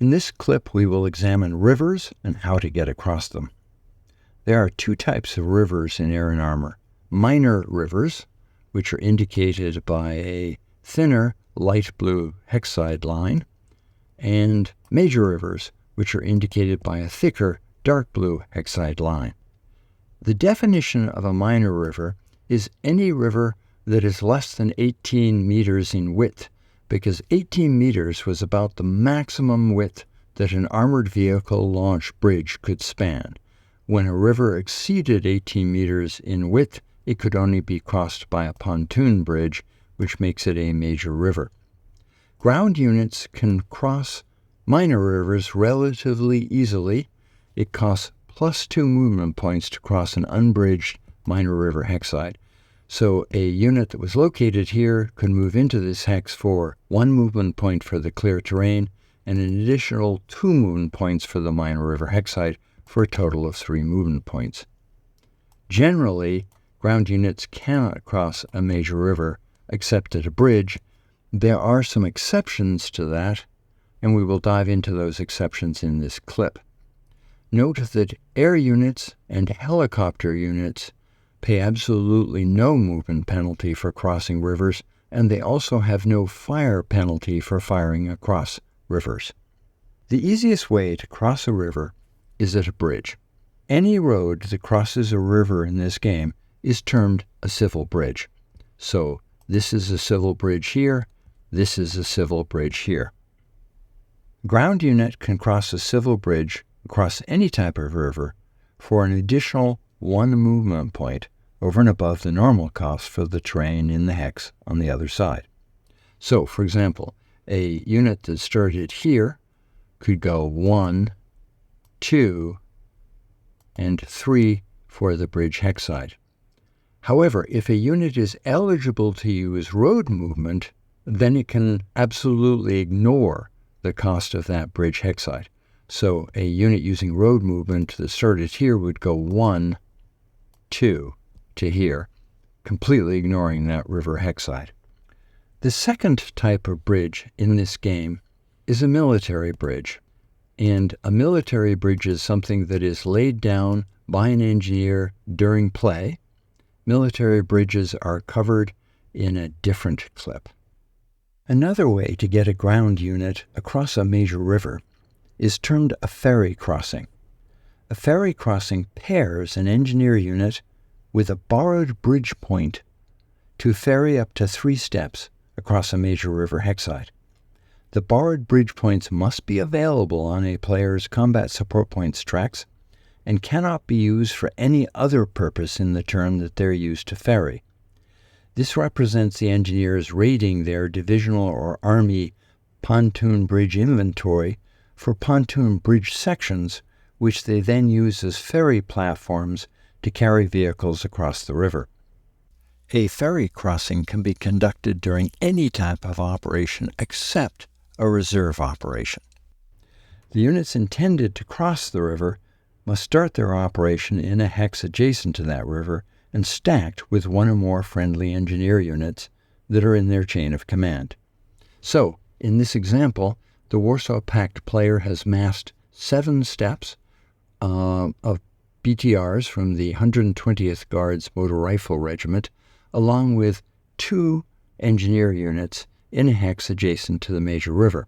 In this clip, we will examine rivers and how to get across them. There are two types of rivers in Air and Armor. Minor rivers, which are indicated by a thinner light blue hexide line, and major rivers, which are indicated by a thicker dark blue hexide line. The definition of a minor river is any river that is less than 18 meters in width, because 18 meters was about the maximum width that an armored vehicle launch bridge could span. When a river exceeded 18 meters in width, it could only be crossed by a pontoon bridge, which makes it a major river. Ground units can cross minor rivers relatively easily. It costs +2 movement points to cross an unbridged minor river hexide. So a unit that was located here could move into this hex for 1 movement point for the clear terrain and an additional 2 movement points for the minor river hexide for a total of 3 movement points. Generally, ground units cannot cross a major river except at a bridge. There are some exceptions to that, and we will dive into those exceptions in this clip. Note that air units and helicopter units pay absolutely no movement penalty for crossing rivers, and they also have no fire penalty for firing across rivers. The easiest way to cross a river is at a bridge. Any road that crosses a river in this game is termed a civil bridge. So this is a civil bridge here, this is a civil bridge here. Ground unit can cross a civil bridge across any type of river for an additional 1 movement point over and above the normal cost for the terrain in the hex on the other side. So, for example, a unit that started here could go 1, 2, and 3 for the bridge hexide. However, if a unit is eligible to use road movement, then it can absolutely ignore the cost of that bridge hexide. So a unit using road movement that started here would go 1, 2 to here, completely ignoring that river hexide. The second type of bridge in this game is a military bridge. And a military bridge is something that is laid down by an engineer during play. Military bridges are covered in a different clip. Another way to get a ground unit across a major river is termed a ferry crossing. A ferry crossing pairs an engineer unit with a borrowed bridge point to ferry up to 3 steps across a major river hexide. The borrowed bridge points must be available on a player's combat support points tracks and cannot be used for any other purpose in the turn that they're used to ferry. This represents the engineers raiding their divisional or army pontoon bridge inventory for pontoon bridge sections, which they then use as ferry platforms to carry vehicles across the river. A ferry crossing can be conducted during any type of operation except a reserve operation. The units intended to cross the river must start their operation in a hex adjacent to that river and stacked with 1 or more friendly engineer units that are in their chain of command. So, in this example, the Warsaw Pact player has massed 7 steps of BTRs from the 120th Guards Motor Rifle Regiment, along with 2 engineer units in a hex adjacent to the major river.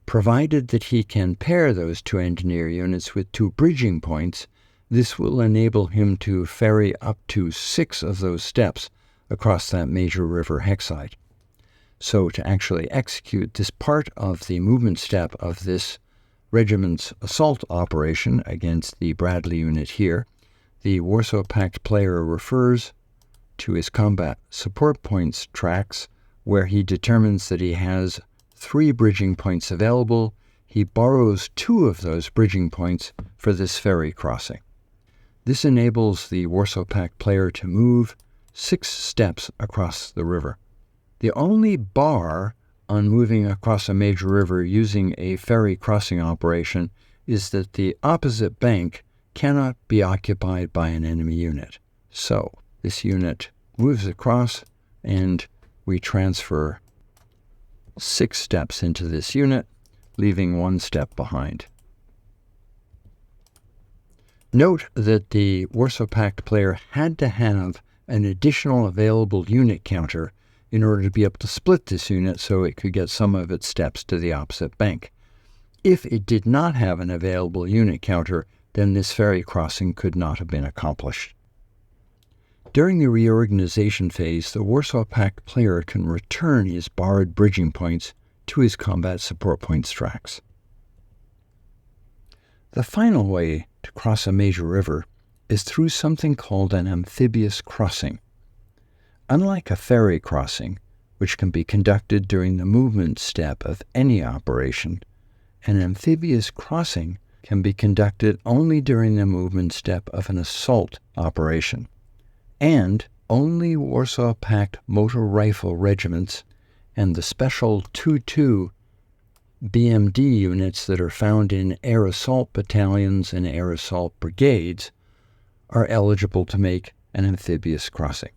Provided that he can pair those 2 engineer units with 2 bridging points, this will enable him to ferry up to 6 of those steps across that major river hexide. So to actually execute this part of the movement step of this regiment's assault operation against the Bradley unit here, the Warsaw Pact player refers to his combat support points tracks, where he determines that he has 3 bridging points available. He borrows 2 of those bridging points for this ferry crossing. This enables the Warsaw Pact player to move 6 steps across the river. The only bar on moving across a major river using a ferry crossing operation is that the opposite bank cannot be occupied by an enemy unit. So this unit moves across and we transfer 6 steps into this unit. leaving one step behind. Note that the Warsaw Pact player had to have an additional available unit counter in order to be able to split this unit so it could get some of its steps to the opposite bank. If it did not have an available unit counter, then this ferry crossing could not have been accomplished. During the reorganization phase, the Warsaw Pact player can return his borrowed bridging points to his combat support points tracks. The final way to cross a major river is through something called an amphibious crossing. Unlike a ferry crossing, which can be conducted during the movement step of any operation, an amphibious crossing can be conducted only during the movement step of an assault operation, and only Warsaw Pact motor rifle regiments and the special 2-2 BMD units that are found in air assault battalions and air assault brigades are eligible to make an amphibious crossing.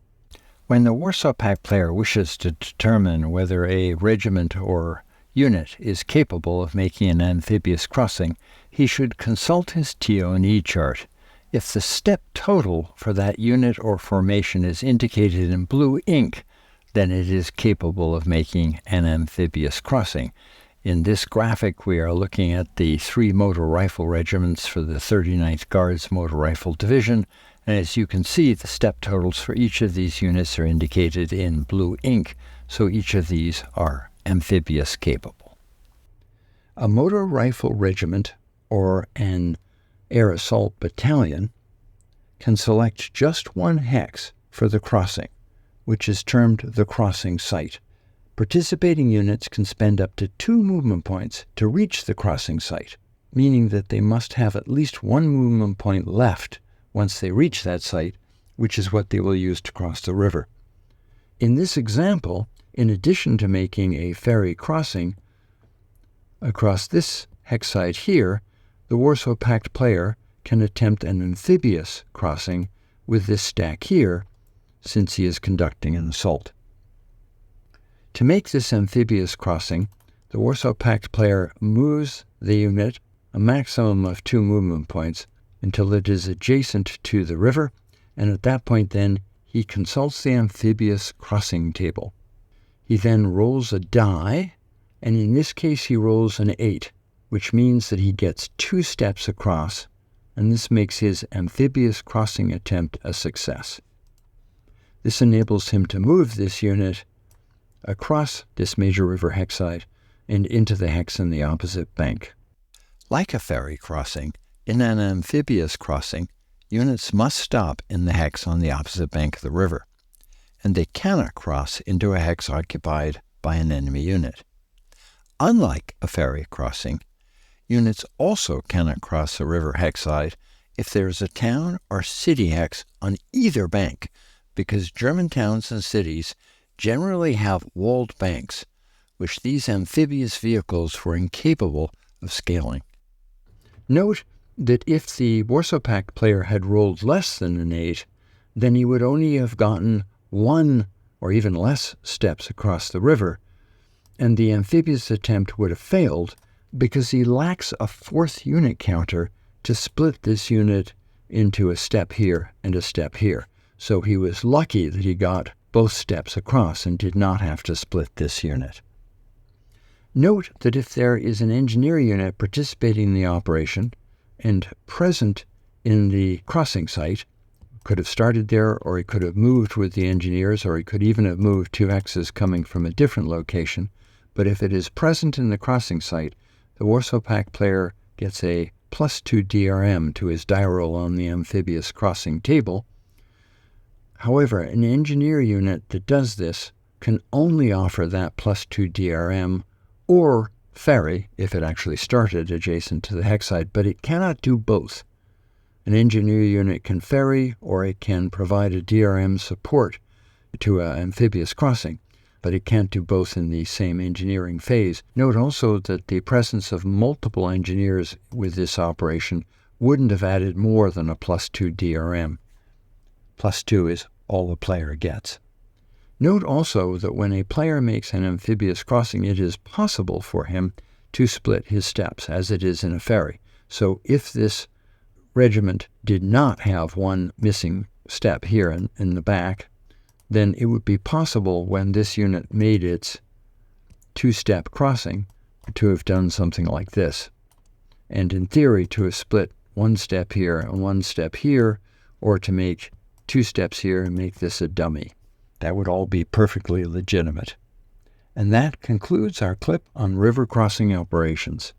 When the Warsaw Pact player wishes to determine whether a regiment or unit is capable of making an amphibious crossing, he should consult his TO&E chart. If the step total for that unit or formation is indicated in blue ink, then it is capable of making an amphibious crossing. In this graphic, we are looking at the 3 motor rifle regiments for the 39th Guards Motor Rifle Division, and as you can see, the step totals for each of these units are indicated in blue ink, so each of these are amphibious capable. A motor rifle regiment or an air assault battalion can select just one hex for the crossing, which is termed the crossing site. Participating units can spend up to 2 movement points to reach the crossing site, meaning that they must have at least 1 movement point left once they reach that site, which is what they will use to cross the river. In this example, in addition to making a ferry crossing across this hex site here, the Warsaw Pact player can attempt an amphibious crossing with this stack here, since he is conducting an assault. To make this amphibious crossing, the Warsaw Pact player moves the unit a maximum of 2 movement points until it is adjacent to the river, and at that point then he consults the amphibious crossing table. He then rolls a die, and in this case he rolls an 8, which means that he gets 2 steps across, and this makes his amphibious crossing attempt a success. This enables him to move this unit across this major river hex site and into the hex in the opposite bank. Like a ferry crossing, in an amphibious crossing, units must stop in the hex on the opposite bank of the river, and they cannot cross into a hex occupied by an enemy unit. Unlike a ferry crossing, units also cannot cross the river hex site if there is a town or city hex on either bank, because German towns and cities generally have walled banks, which these amphibious vehicles were incapable of scaling. Note that if the Warsaw Pact player had rolled less than an 8, then he would only have gotten 1 or even less steps across the river, and the amphibious attempt would have failed because he lacks a 4th unit counter to split this unit into a step here and a step here. So he was lucky that he got both steps across and did not have to split this unit. Note that if there is an engineer unit participating in the operation and present in the crossing site, could have started there, or he could have moved with the engineers, or he could even have moved 2 hexes coming from a different location, but if it is present in the crossing site, the Warsaw Pact player gets a +2 DRM to his die roll on the amphibious crossing table. However, an engineer unit that does this can only offer that +2 DRM or ferry if it actually started adjacent to the hex site, but it cannot do both. An engineer unit can ferry or it can provide a DRM support to an amphibious crossing, but it can't do both in the same engineering phase. Note also that the presence of multiple engineers with this operation wouldn't have added more than a +2 DRM. +2 is all a player gets. Note also that when a player makes an amphibious crossing, it is possible for him to split his steps, as it is in a ferry. So if this regiment did not have one missing step here in the back, then it would be possible when this unit made its two-step crossing to have done something like this. And in theory, to have split one step here and one step here, or to make two steps here and make this a dummy. That would all be perfectly legitimate. And that concludes our clip on river crossing operations.